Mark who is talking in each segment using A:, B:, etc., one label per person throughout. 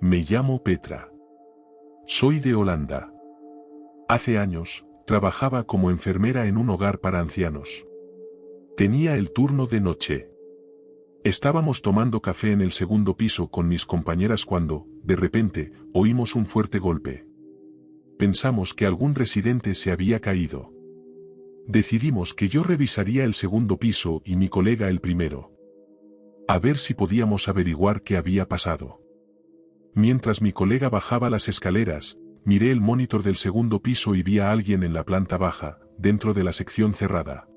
A: Me llamo Petra. Soy de Holanda. Hace años, trabajaba como enfermera en un hogar para ancianos. Tenía el turno de noche. Estábamos tomando café en el segundo piso con mis compañeras cuando, de repente, oímos un fuerte golpe. Pensamos que algún residente se había caído. Decidimos que yo revisaría el segundo piso y mi colega el primero. A ver si podíamos averiguar qué había pasado. Mientras mi colega bajaba las escaleras, miré el monitor del segundo piso y vi a alguien en la planta baja, dentro de la sección cerrada.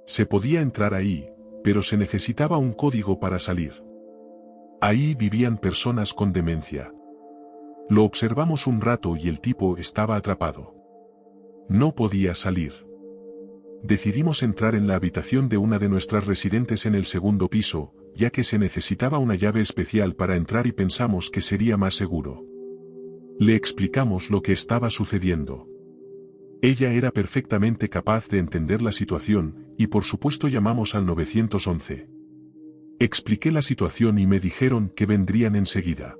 A: Se podía entrar ahí, pero se necesitaba un código para salir. Ahí vivían personas con demencia. Lo observamos un rato y el tipo estaba atrapado. No podía salir. Decidimos entrar en la habitación de una de nuestras residentes en el segundo piso, ya que se necesitaba una llave especial para entrar y pensamos que sería más seguro. Le explicamos lo que estaba sucediendo. Ella era perfectamente capaz de entender la situación, y por supuesto llamamos al 911. Expliqué la situación y me dijeron que vendrían enseguida.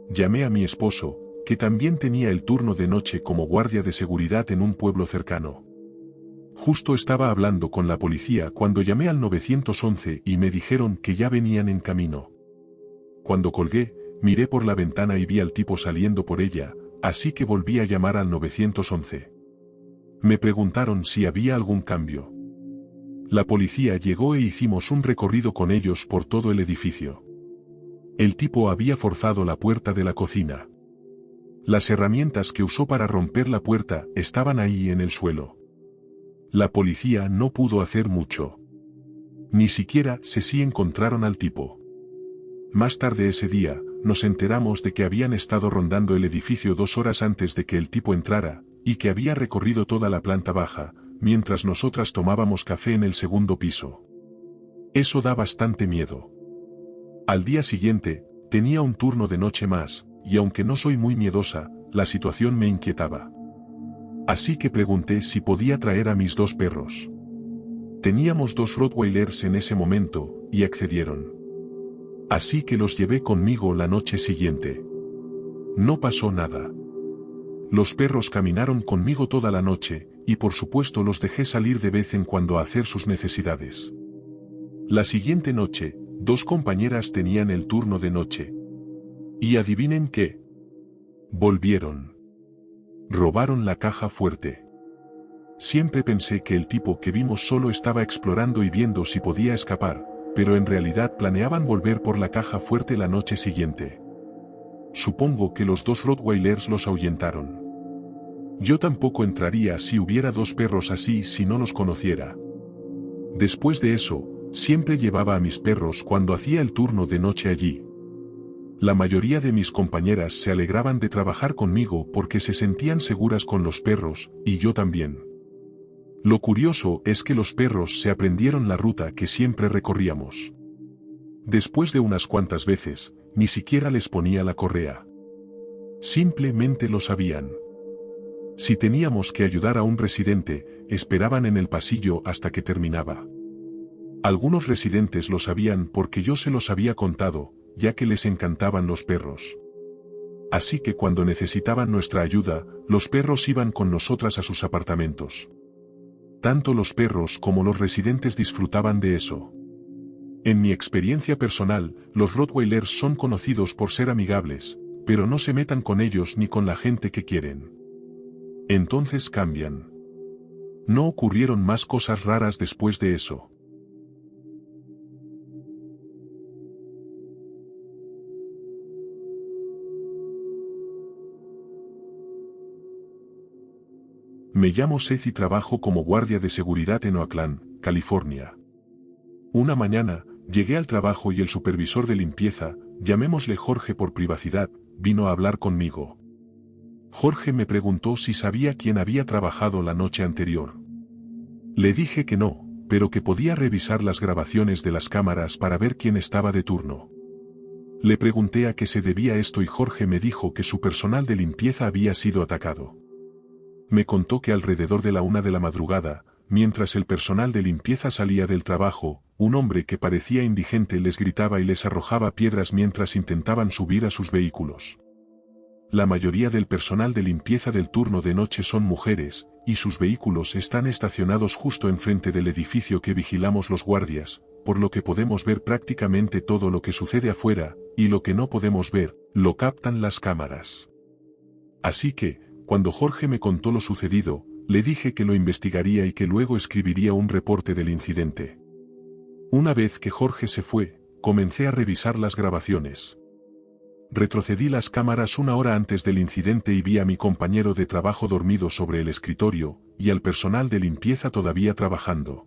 A: Llamé a mi esposo, que también tenía el turno de noche como guardia de seguridad en un pueblo cercano. Justo estaba hablando con la policía cuando llamé al 911 y me dijeron que ya venían en camino. Cuando colgué, miré por la ventana y vi al tipo saliendo por ella, así que volví a llamar al 911. Me preguntaron si había algún cambio. La policía llegó e hicimos un recorrido con ellos por todo el edificio. El tipo había forzado la puerta de la cocina. Las herramientas que usó para romper la puerta estaban ahí en el suelo. La policía no pudo hacer mucho. Ni siquiera sé si encontraron al tipo. Más tarde ese día, nos enteramos de que habían estado rondando el edificio 2 horas antes de que el tipo entrara, y que había recorrido toda la planta baja, mientras nosotras tomábamos café en el segundo piso. Eso da bastante miedo. Al día siguiente, tenía un turno de noche más, y aunque no soy muy miedosa, la situación me inquietaba. Así que pregunté si podía traer a mis 2 perros. Teníamos 2 Rottweilers en ese momento, y accedieron. Así que los llevé conmigo la noche siguiente. No pasó nada. Los perros caminaron conmigo toda la noche, y por supuesto los dejé salir de vez en cuando a hacer sus necesidades. La siguiente noche, 2 compañeras tenían el turno de noche. Y adivinen qué. Volvieron. Robaron la caja fuerte. Siempre pensé que el tipo que vimos solo estaba explorando y viendo si podía escapar, pero en realidad planeaban volver por la caja fuerte la noche siguiente. Supongo que los 2 Rottweilers los ahuyentaron. Yo tampoco entraría si hubiera 2 perros así si no los conociera. Después de eso, siempre llevaba a mis perros cuando hacía el turno de noche allí. La mayoría de mis compañeras se alegraban de trabajar conmigo porque se sentían seguras con los perros, y yo también. Lo curioso es que los perros se aprendieron la ruta que siempre recorríamos. Después de unas cuantas veces, ni siquiera les ponía la correa. Simplemente lo sabían. Si teníamos que ayudar a un residente, esperaban en el pasillo hasta que terminaba. Algunos residentes lo sabían porque yo se los había contado, ya que les encantaban los perros. Así que cuando necesitaban nuestra ayuda, los perros iban con nosotras a sus apartamentos. Tanto los perros como los residentes disfrutaban de eso. En mi experiencia personal, los Rottweilers son conocidos por ser amigables, pero no se metan con ellos ni con la gente que quieren. Entonces cambian. No ocurrieron más cosas raras después de eso. Me llamo Seth y trabajo como guardia de seguridad en Oakland, California. Una mañana, llegué al trabajo y el supervisor de limpieza, llamémosle Jorge por privacidad, vino a hablar conmigo. Jorge me preguntó si sabía quién había trabajado la noche anterior. Le dije que no, pero que podía revisar las grabaciones de las cámaras para ver quién estaba de turno. Le pregunté a qué se debía esto y Jorge me dijo que su personal de limpieza había sido atacado. Me contó que alrededor de la 1 de la madrugada, mientras el personal de limpieza salía del trabajo, un hombre que parecía indigente les gritaba y les arrojaba piedras mientras intentaban subir a sus vehículos. La mayoría del personal de limpieza del turno de noche son mujeres, y sus vehículos están estacionados justo enfrente del edificio que vigilamos los guardias, por lo que podemos ver prácticamente todo lo que sucede afuera, y lo que no podemos ver, lo captan las cámaras. Así que, cuando Jorge me contó lo sucedido, le dije que lo investigaría y que luego escribiría un reporte del incidente. Una vez que Jorge se fue, comencé a revisar las grabaciones. Retrocedí las cámaras una hora antes del incidente y vi a mi compañero de trabajo dormido sobre el escritorio, y al personal de limpieza todavía trabajando.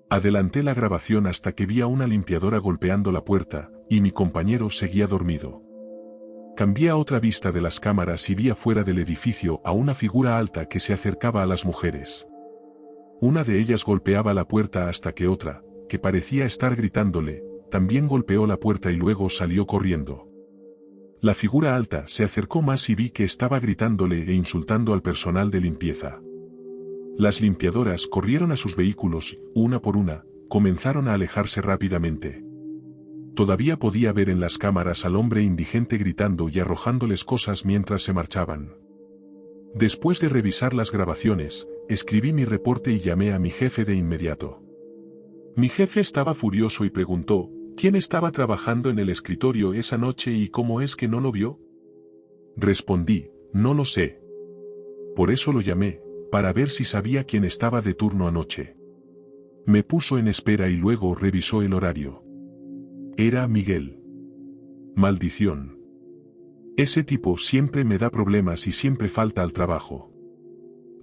A: Adelanté la grabación hasta que vi a una limpiadora golpeando la puerta, y mi compañero seguía dormido. Cambié a otra vista de las cámaras y vi afuera del edificio a una figura alta que se acercaba a las mujeres. Una de ellas golpeaba la puerta hasta que otra, que parecía estar gritándole, también golpeó la puerta y luego salió corriendo. La figura alta se acercó más y vi que estaba gritándole e insultando al personal de limpieza. Las limpiadoras corrieron a sus vehículos y, una por una, comenzaron a alejarse rápidamente. Todavía podía ver en las cámaras al hombre indigente gritando y arrojándoles cosas mientras se marchaban. Después de revisar las grabaciones, escribí mi reporte y llamé a mi jefe de inmediato. Mi jefe estaba furioso y preguntó, ¿quién estaba trabajando en el escritorio esa noche y cómo es que no lo vio? Respondí, no lo sé. Por eso lo llamé, para ver si sabía quién estaba de turno anoche. Me puso en espera y luego revisó el horario. Era Miguel. Maldición. Ese tipo siempre me da problemas y siempre falta al trabajo.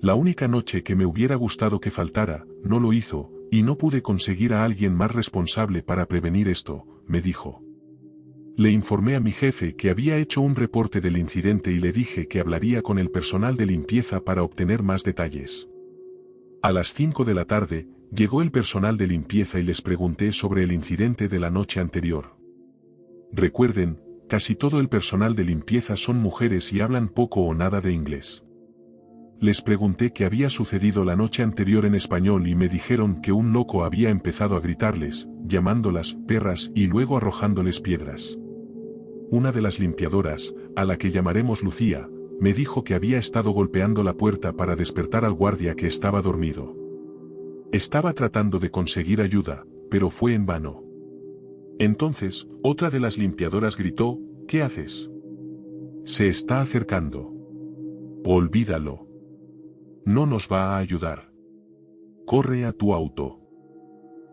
A: La única noche que me hubiera gustado que faltara, no lo hizo, y no pude conseguir a alguien más responsable para prevenir esto, me dijo. Le informé a mi jefe que había hecho un reporte del incidente y le dije que hablaría con el personal de limpieza para obtener más detalles. A las 5 de la tarde, llegó el personal de limpieza y les pregunté sobre el incidente de la noche anterior. Recuerden, casi todo el personal de limpieza son mujeres y hablan poco o nada de inglés. Les pregunté qué había sucedido la noche anterior en español y me dijeron que un loco había empezado a gritarles, llamándolas perras y luego arrojándoles piedras. Una de las limpiadoras, a la que llamaremos Lucía, me dijo que había estado golpeando la puerta para despertar al guardia que estaba dormido. Estaba tratando de conseguir ayuda, pero fue en vano. Entonces, otra de las limpiadoras gritó, ¿qué haces? Se está acercando. Olvídalo. No nos va a ayudar. Corre a tu auto.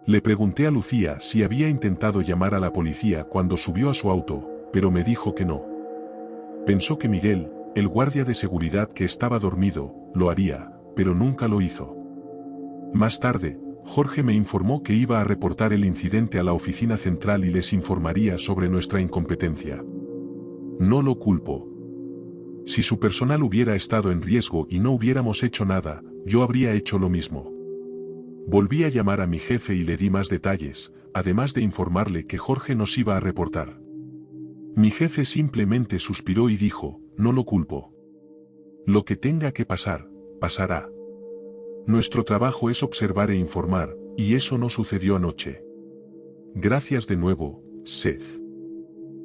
A: Le pregunté a Lucía si había intentado llamar a la policía cuando subió a su auto, pero me dijo que no. Pensó que Miguel, el guardia de seguridad que estaba dormido, lo haría, pero nunca lo hizo. Más tarde, Jorge me informó que iba a reportar el incidente a la oficina central y les informaría sobre nuestra incompetencia. No lo culpo. Si su personal hubiera estado en riesgo y no hubiéramos hecho nada, yo habría hecho lo mismo. Volví a llamar a mi jefe y le di más detalles, además de informarle que Jorge nos iba a reportar. Mi jefe simplemente suspiró y dijo, no lo culpo. Lo que tenga que pasar, pasará. Nuestro trabajo es observar e informar, y eso no sucedió anoche. Gracias de nuevo, Seth.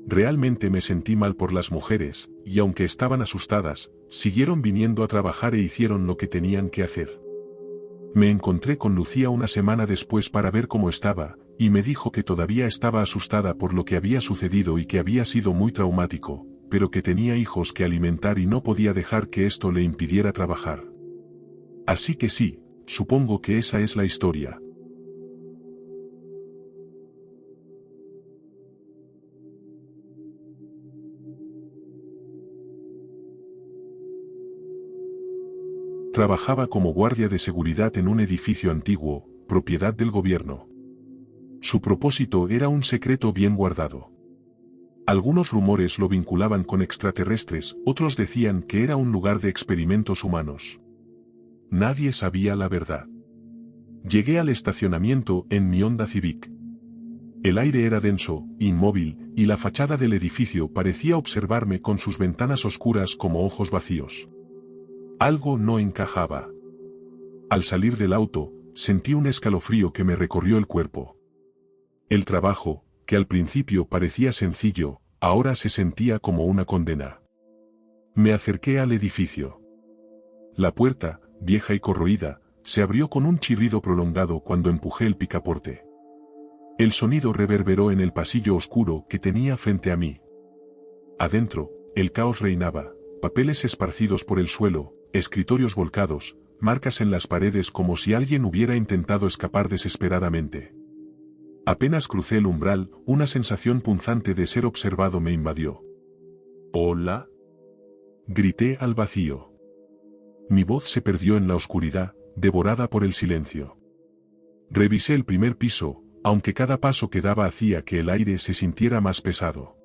A: Realmente me sentí mal por las mujeres, y aunque estaban asustadas, siguieron viniendo a trabajar e hicieron lo que tenían que hacer. Me encontré con Lucía una semana después para ver cómo estaba, y me dijo que todavía estaba asustada por lo que había sucedido y que había sido muy traumático, pero que tenía hijos que alimentar y no podía dejar que esto le impidiera trabajar. Así que sí, supongo que esa es la historia. Trabajaba como guardia de seguridad en un edificio antiguo, propiedad del gobierno. Su propósito era un secreto bien guardado. Algunos rumores lo vinculaban con extraterrestres, otros decían que era un lugar de experimentos humanos. Nadie sabía la verdad. Llegué al estacionamiento en mi Honda Civic. El aire era denso, inmóvil, y la fachada del edificio parecía observarme con sus ventanas oscuras como ojos vacíos. Algo no encajaba. Al salir del auto, sentí un escalofrío que me recorrió el cuerpo. El trabajo, que al principio parecía sencillo, ahora se sentía como una condena. Me acerqué al edificio. La puerta, vieja y corroída, se abrió con un chirrido prolongado cuando empujé el picaporte. El sonido reverberó en el pasillo oscuro que tenía frente a mí. Adentro, el caos reinaba, papeles esparcidos por el suelo, escritorios volcados, marcas en las paredes como si alguien hubiera intentado escapar desesperadamente. Apenas crucé el umbral, una sensación punzante de ser observado me invadió. «¿Hola?», grité al vacío. Mi voz se perdió en la oscuridad, devorada por el silencio. Revisé el primer piso, aunque cada paso que daba hacía que el aire se sintiera más pesado.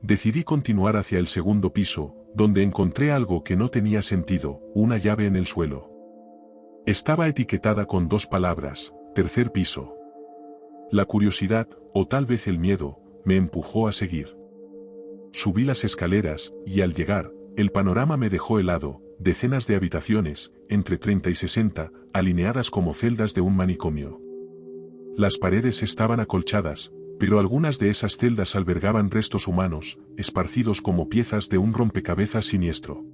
A: Decidí continuar hacia el segundo piso, donde encontré algo que no tenía sentido, una llave en el suelo. Estaba etiquetada con 2 palabras, tercer piso. La curiosidad, o tal vez el miedo, me empujó a seguir. Subí las escaleras, y al llegar, el panorama me dejó helado, decenas de habitaciones, entre 30 y 60, alineadas como celdas de un manicomio. Las paredes estaban acolchadas, pero algunas de esas celdas albergaban restos humanos, esparcidos como piezas de un rompecabezas siniestro.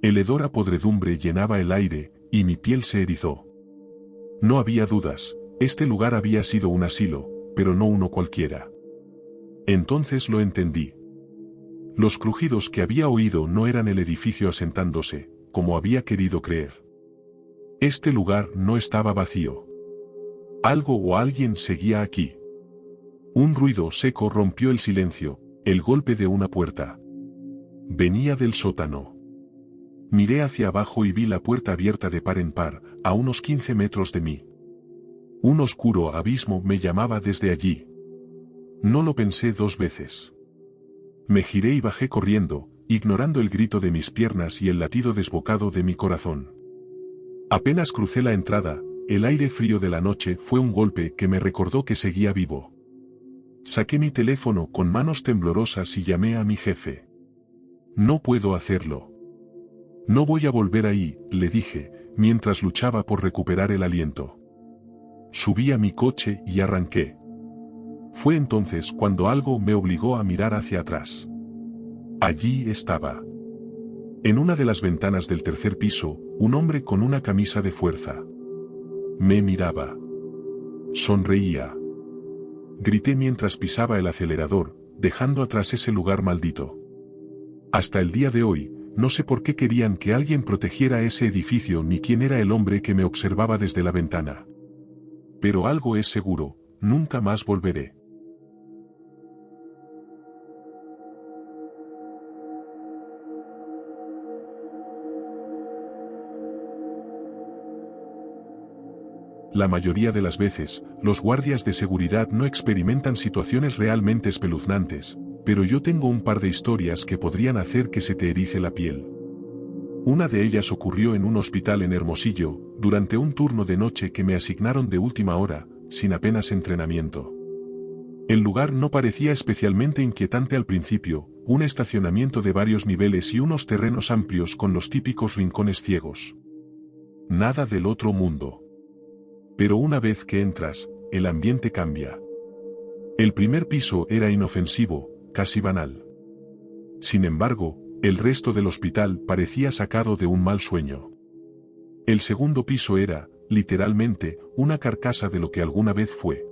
A: El hedor a podredumbre llenaba el aire, y mi piel se erizó. No había dudas, este lugar había sido un asilo, pero no uno cualquiera. Entonces lo entendí. Los crujidos que había oído no eran el edificio asentándose, como había querido creer. Este lugar no estaba vacío. Algo o alguien seguía aquí. Un ruido seco rompió el silencio, el golpe de una puerta. Venía del sótano. Miré hacia abajo y vi la puerta abierta de par en par, a unos 15 metros de mí. Un oscuro abismo me llamaba desde allí. No lo pensé 2 veces. Me giré y bajé corriendo, ignorando el grito de mis piernas y el latido desbocado de mi corazón. Apenas crucé la entrada, el aire frío de la noche fue un golpe que me recordó que seguía vivo. Saqué mi teléfono con manos temblorosas y llamé a mi jefe. «No puedo hacerlo. No voy a volver ahí», le dije, mientras luchaba por recuperar el aliento. Subí a mi coche y arranqué. Fue entonces cuando algo me obligó a mirar hacia atrás. Allí estaba. En una de las ventanas del tercer piso, un hombre con una camisa de fuerza. Me miraba. Sonreía. Grité mientras pisaba el acelerador, dejando atrás ese lugar maldito. Hasta el día de hoy, no sé por qué querían que alguien protegiera ese edificio ni quién era el hombre que me observaba desde la ventana. Pero algo es seguro, nunca más volveré. La mayoría de las veces, los guardias de seguridad no experimentan situaciones realmente espeluznantes, pero yo tengo un par de historias que podrían hacer que se te erice la piel. Una de ellas ocurrió en un hospital en Hermosillo, durante un turno de noche que me asignaron de última hora, sin apenas entrenamiento. El lugar no parecía especialmente inquietante al principio, un estacionamiento de varios niveles y unos terrenos amplios con los típicos rincones ciegos. Nada del otro mundo. Pero una vez que entras, el ambiente cambia. El primer piso era inofensivo, casi banal. Sin embargo, el resto del hospital parecía sacado de un mal sueño. El segundo piso era, literalmente, una carcasa de lo que alguna vez fue.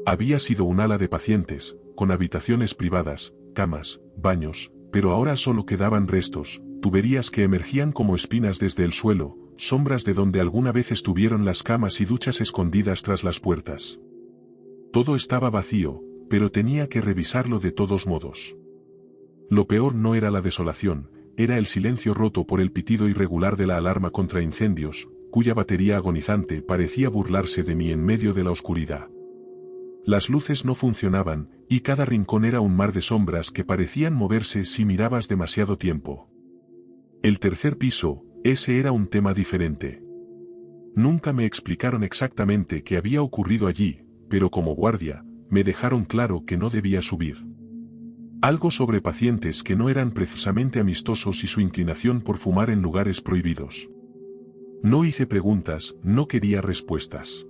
A: Había sido un ala de pacientes, con habitaciones privadas, camas, baños, pero ahora solo quedaban restos, tuberías que emergían como espinas desde el suelo, sombras de donde alguna vez estuvieron las camas y duchas escondidas tras las puertas. Todo estaba vacío, pero tenía que revisarlo de todos modos. Lo peor no era la desolación, era el silencio roto por el pitido irregular de la alarma contra incendios, cuya batería agonizante parecía burlarse de mí en medio de la oscuridad. Las luces no funcionaban, y cada rincón era un mar de sombras que parecían moverse si mirabas demasiado tiempo. El tercer piso, ese era un tema diferente. Nunca me explicaron exactamente qué había ocurrido allí, pero como guardia, me dejaron claro que no debía subir. Algo sobre pacientes que no eran precisamente amistosos y su inclinación por fumar en lugares prohibidos. No hice preguntas, no quería respuestas.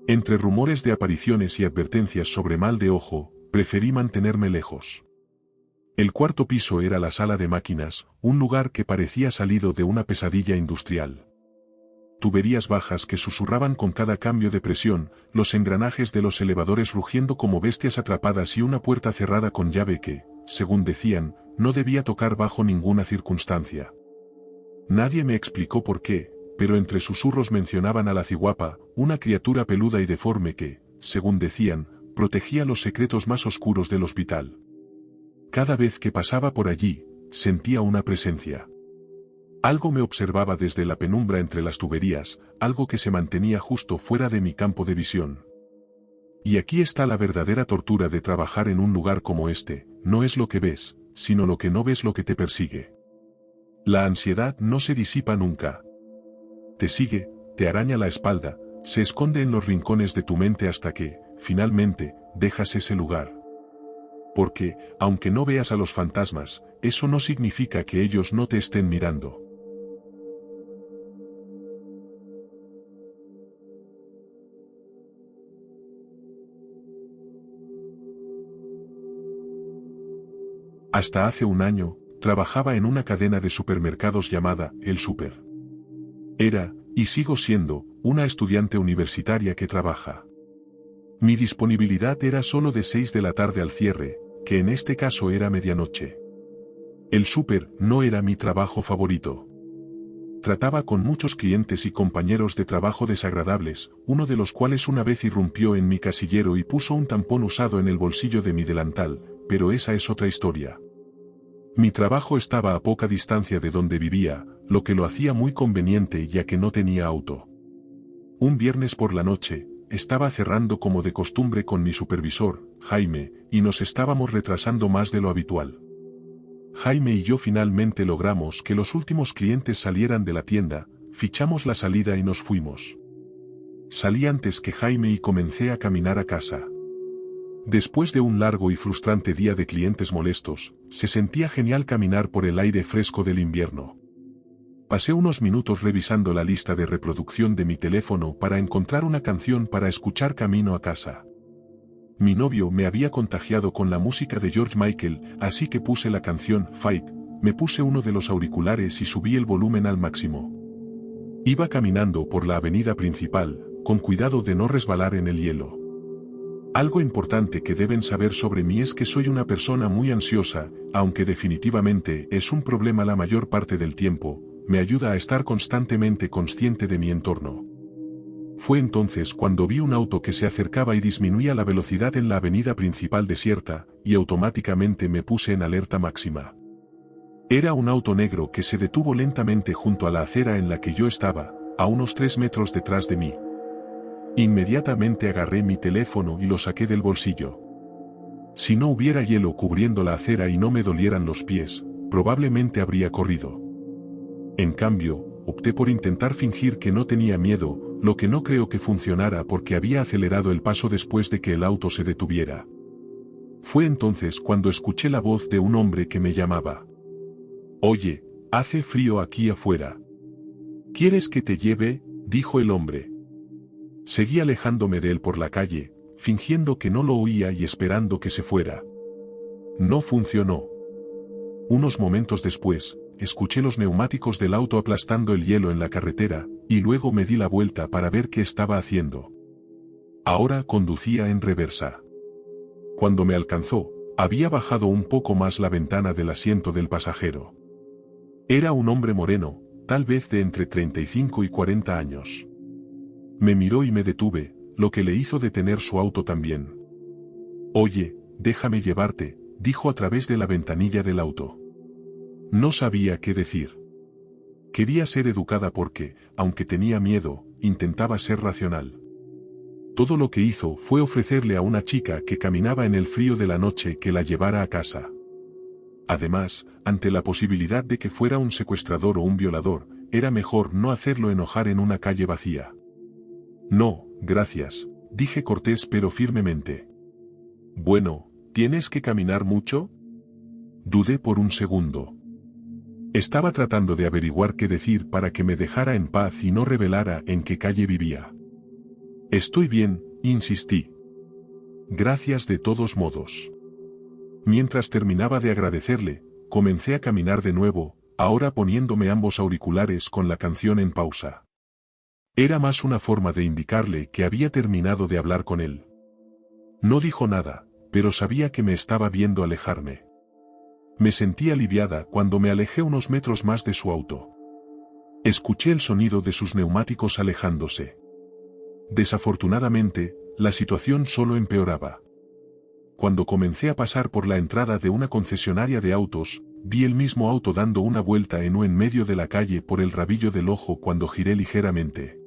A: Entre rumores de apariciones y advertencias sobre mal de ojo, preferí mantenerme lejos. El cuarto piso era la sala de máquinas, un lugar que parecía salido de una pesadilla industrial. Tuberías bajas que susurraban con cada cambio de presión, los engranajes de los elevadores rugiendo como bestias atrapadas y una puerta cerrada con llave que, según decían, no debía tocar bajo ninguna circunstancia. Nadie me explicó por qué, pero entre susurros mencionaban a la ciguapa, una criatura peluda y deforme que, según decían, protegía los secretos más oscuros del hospital. Cada vez que pasaba por allí, sentía una presencia. Algo me observaba desde la penumbra entre las tuberías, algo que se mantenía justo fuera de mi campo de visión. Y aquí está la verdadera tortura de trabajar en un lugar como este, no es lo que ves, sino lo que no ves lo que te persigue. La ansiedad no se disipa nunca. Te sigue, te araña la espalda, se esconde en los rincones de tu mente hasta que, finalmente, dejas ese lugar. Porque, aunque no veas a los fantasmas, eso no significa que ellos no te estén mirando. Hasta hace un año, trabajaba en una cadena de supermercados llamada El Super. Era, y sigo siendo, una estudiante universitaria que trabaja. Mi disponibilidad era solo de 6 de la tarde al cierre, que en este caso era medianoche. El súper no era mi trabajo favorito. Trataba con muchos clientes y compañeros de trabajo desagradables, uno de los cuales una vez irrumpió en mi casillero y puso un tampón usado en el bolsillo de mi delantal, pero esa es otra historia. Mi trabajo estaba a poca distancia de donde vivía, lo que lo hacía muy conveniente ya que no tenía auto. Un viernes por la noche, estaba cerrando como de costumbre con mi supervisor, Jaime, y nos estábamos retrasando más de lo habitual. Jaime y yo finalmente logramos que los últimos clientes salieran de la tienda, fichamos la salida y nos fuimos. Salí antes que Jaime y comencé a caminar a casa. Después de un largo y frustrante día de clientes molestos, se sentía genial caminar por el aire fresco del invierno. Pasé unos minutos revisando la lista de reproducción de mi teléfono para encontrar una canción para escuchar camino a casa. Mi novio me había contagiado con la música de George Michael, así que puse la canción Fight, me puse uno de los auriculares y subí el volumen al máximo. Iba caminando por la avenida principal, con cuidado de no resbalar en el hielo. Algo importante que deben saber sobre mí es que soy una persona muy ansiosa, aunque definitivamente es un problema la mayor parte del tiempo, me ayuda a estar constantemente consciente de mi entorno. Fue entonces cuando vi un auto que se acercaba y disminuía la velocidad en la avenida principal desierta, y automáticamente me puse en alerta máxima. Era un auto negro que se detuvo lentamente junto a la acera en la que yo estaba, a unos 3 metros detrás de mí. Inmediatamente agarré mi teléfono y lo saqué del bolsillo. Si no hubiera hielo cubriendo la acera y no me dolieran los pies, probablemente habría corrido. En cambio, opté por intentar fingir que no tenía miedo, lo que no creo que funcionara porque había acelerado el paso después de que el auto se detuviera. Fue entonces cuando escuché la voz de un hombre que me llamaba. «Oye, hace frío aquí afuera. ¿Quieres que te lleve?», dijo el hombre. Seguí alejándome de él por la calle, fingiendo que no lo oía y esperando que se fuera. No funcionó. Unos momentos después, escuché los neumáticos del auto aplastando el hielo en la carretera, y luego me di la vuelta para ver qué estaba haciendo. Ahora conducía en reversa. Cuando me alcanzó, había bajado un poco más la ventana del asiento del pasajero. Era un hombre moreno, tal vez de entre 35 y 40 años. Me miró y me detuve, lo que le hizo detener su auto también. «Oye, déjame llevarte», dijo a través de la ventanilla del auto. No sabía qué decir. Quería ser educada porque, aunque tenía miedo, intentaba ser racional. Todo lo que hizo fue ofrecerle a una chica que caminaba en el frío de la noche que la llevara a casa. Además, ante la posibilidad de que fuera un secuestrador o un violador, era mejor no hacerlo enojar en una calle vacía. «No, gracias», dije cortés pero firmemente. «Bueno, ¿tienes que caminar mucho?». Dudé por un segundo. Estaba tratando de averiguar qué decir para que me dejara en paz y no revelara en qué calle vivía. Estoy bien, insistí. Gracias de todos modos. Mientras terminaba de agradecerle, comencé a caminar de nuevo, ahora poniéndome ambos auriculares con la canción en pausa. Era más una forma de indicarle que había terminado de hablar con él. No dijo nada, pero sabía que me estaba viendo alejarme. Me sentí aliviada cuando me alejé unos metros más de su auto. Escuché el sonido de sus neumáticos alejándose. Desafortunadamente, la situación solo empeoraba. Cuando comencé a pasar por la entrada de una concesionaria de autos, vi el mismo auto dando una vuelta en medio de la calle por el rabillo del ojo cuando giré ligeramente.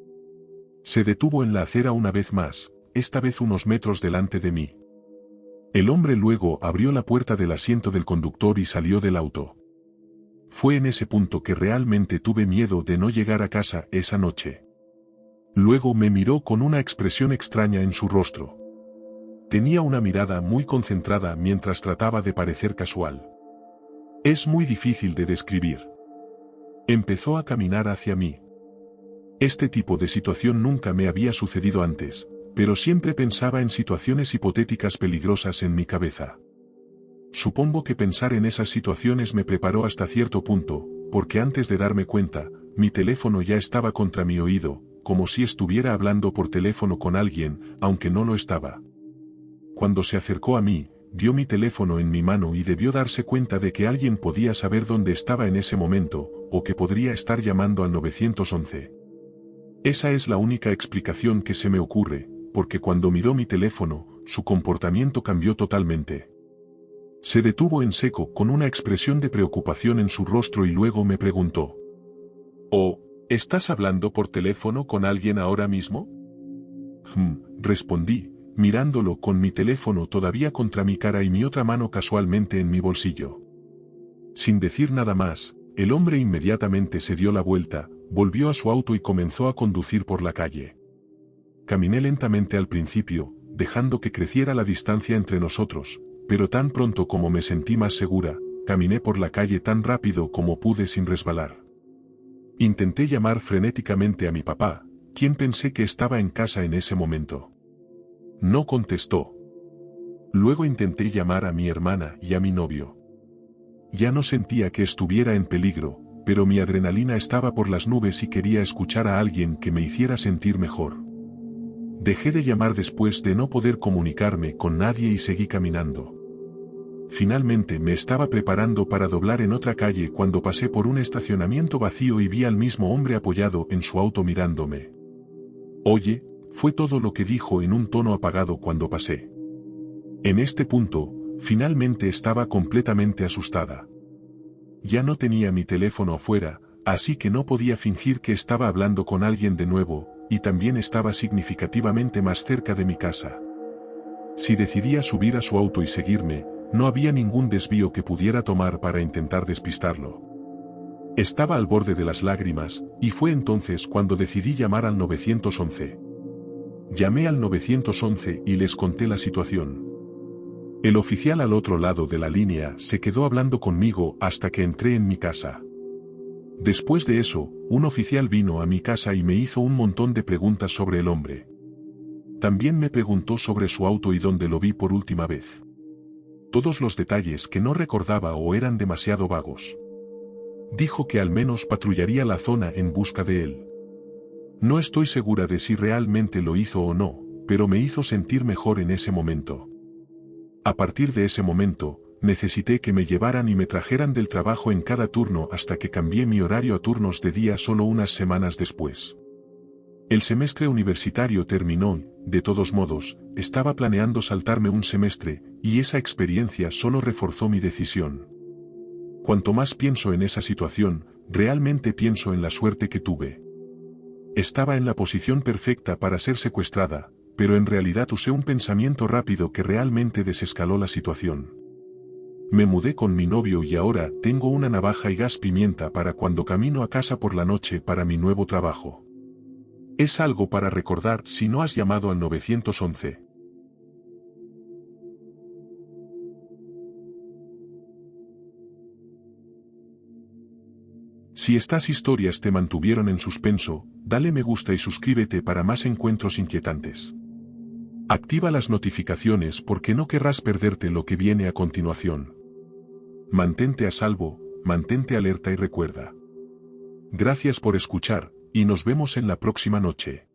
A: Se detuvo en la acera una vez más, esta vez unos metros delante de mí. El hombre luego abrió la puerta del asiento del conductor y salió del auto. Fue en ese punto que realmente tuve miedo de no llegar a casa esa noche. Luego me miró con una expresión extraña en su rostro. Tenía una mirada muy concentrada mientras trataba de parecer casual. Es muy difícil de describir. Empezó a caminar hacia mí. Este tipo de situación nunca me había sucedido antes, pero siempre pensaba en situaciones hipotéticas peligrosas en mi cabeza. Supongo que pensar en esas situaciones me preparó hasta cierto punto, porque antes de darme cuenta, mi teléfono ya estaba contra mi oído, como si estuviera hablando por teléfono con alguien, aunque no lo estaba. Cuando se acercó a mí, vio mi teléfono en mi mano y debió darse cuenta de que alguien podía saber dónde estaba en ese momento, o que podría estar llamando al 911. Esa es la única explicación que se me ocurre, porque cuando miró mi teléfono, su comportamiento cambió totalmente. Se detuvo en seco con una expresión de preocupación en su rostro y luego me preguntó: «¿Oh, estás hablando por teléfono con alguien ahora mismo?» Respondí, mirándolo con mi teléfono todavía contra mi cara y mi otra mano casualmente en mi bolsillo. Sin decir nada más, el hombre inmediatamente se dio la vuelta, volvió a su auto y comenzó a conducir por la calle. Caminé lentamente al principio, dejando que creciera la distancia entre nosotros, pero tan pronto como me sentí más segura, caminé por la calle tan rápido como pude sin resbalar. Intenté llamar frenéticamente a mi papá, quien pensé que estaba en casa en ese momento. No contestó. Luego intenté llamar a mi hermana y a mi novio. Ya no sentía que estuviera en peligro, pero mi adrenalina estaba por las nubes y quería escuchar a alguien que me hiciera sentir mejor. Dejé de llamar después de no poder comunicarme con nadie y seguí caminando. Finalmente me estaba preparando para doblar en otra calle cuando pasé por un estacionamiento vacío y vi al mismo hombre apoyado en su auto mirándome. «Oye», fue todo lo que dijo en un tono apagado cuando pasé. En este punto, finalmente estaba completamente asustada. Ya no tenía mi teléfono afuera, así que no podía fingir que estaba hablando con alguien de nuevo, y también estaba significativamente más cerca de mi casa. Si decidía subir a su auto y seguirme, no había ningún desvío que pudiera tomar para intentar despistarlo. Estaba al borde de las lágrimas, y fue entonces cuando decidí llamar al 911. Llamé al 911 y les conté la situación. El oficial al otro lado de la línea se quedó hablando conmigo hasta que entré en mi casa. Después de eso, un oficial vino a mi casa y me hizo un montón de preguntas sobre el hombre. También me preguntó sobre su auto y dónde lo vi por última vez. Todos los detalles que no recordaba o eran demasiado vagos. Dijo que al menos patrullaría la zona en busca de él. No estoy segura de si realmente lo hizo o no, pero me hizo sentir mejor en ese momento. A partir de ese momento, necesité que me llevaran y me trajeran del trabajo en cada turno hasta que cambié mi horario a turnos de día solo unas semanas después. El semestre universitario terminó, de todos modos, estaba planeando saltarme un semestre, y esa experiencia solo reforzó mi decisión. Cuanto más pienso en esa situación, realmente pienso en la suerte que tuve. Estaba en la posición perfecta para ser secuestrada, pero en realidad usé un pensamiento rápido que realmente desescaló la situación. Me mudé con mi novio y ahora tengo una navaja y gas pimienta para cuando camino a casa por la noche para mi nuevo trabajo. Es algo para recordar si no has llamado al 911. Si estas historias te mantuvieron en suspenso, dale me gusta y suscríbete para más encuentros inquietantes. Activa las notificaciones porque no querrás perderte lo que viene a continuación. Mantente a salvo, mantente alerta y recuerda. Gracias por escuchar, y nos vemos en la próxima noche.